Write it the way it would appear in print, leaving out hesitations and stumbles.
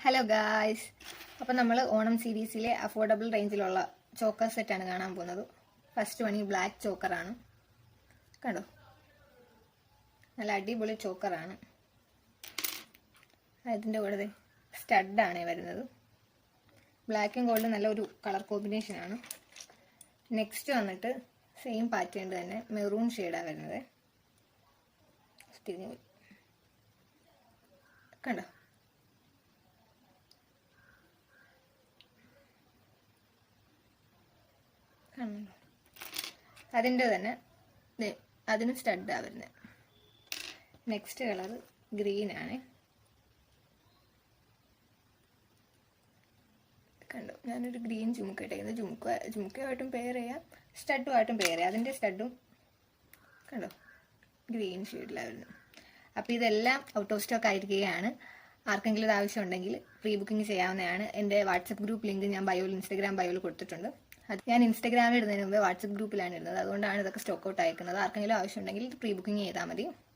Hello guys, അപ്പം നമ്മൾ ഓണം സീരീസിലെ അഫോർഡബിൾ റേഞ്ചിലുള്ള ചോക്കർ സെറ്റാണ് കാണാൻ പോകുന്നത്. ഫസ്റ്റ് വൺ ഈ ബ്ലാക്ക് ചോക്കറാണ്. കണ്ടോ, നല്ല അടിപൊളി ചോക്കറാണ്. അതിൻ്റെ കൂടെ സ്റ്റഡാണ് വരുന്നത്. ബ്ലാക്കും ഗോൾഡും നല്ല ഒരു കളർ കോമ്പിനേഷനാണ്. നെക്സ്റ്റ് വന്നിട്ട് സെയിം പാറ്റേൺ തന്നെ മെറൂൺ ഷെയ്ഡാണ് വരുന്നത്. കണ്ടോ, അതിൻ്റെ തന്നെ അതിന് സ്റ്റഡാണ് വരുന്നത്. നെക്സ്റ്റ് കളർ ഗ്രീൻ ആണ്. കണ്ടോ, ഞാനൊരു ഗ്രീൻ ജുമുക്ക ഇട്ടേക്കുന്നത്. ജുമുക്കയായിട്ടും പെയർ ചെയ്യാം, സ്റ്റഡുമായിട്ടും പെയർ ചെയ്യാം. അതിൻ്റെ സ്റ്റഡും കണ്ടോ ഗ്രീൻ ഷെയ്ഡിലാണ് വരുന്നത്. അപ്പോൾ ഇതെല്ലാം ഔട്ട് ഓഫ് സ്റ്റോക്ക് ആയിരിക്കുകയാണ്. ആർക്കെങ്കിലും ഇത് ആവശ്യമുണ്ടെങ്കിൽ പ്രീ ബുക്കിംഗ് ചെയ്യാവുന്നതാണ്. എൻ്റെ വാട്സപ്പ് ഗ്രൂപ്പ് ലിങ്ക് ഞാൻ ഇൻസ്റ്റാഗ്രാം ബയോയിൽ കൊടുത്തിട്ടുണ്ട്. അത് ഞാൻ ഇൻസ്റ്റാഗ്രാമിൽ ഇടുന്നതിന് മുമ്പ് വാട്സപ്പ് ഗ്രൂപ്പിലാണ് ഇടുന്നത്. അതുകൊണ്ടാണ് ഇതൊക്കെ സ്റ്റോക്ക് ഔട്ട് അയക്കുന്നത്. ആർക്കെങ്കിലും ആവശ്യമുണ്ടെങ്കിൽ പ്രീ ബുക്കിംഗ് ചെയ്താൽ മതി.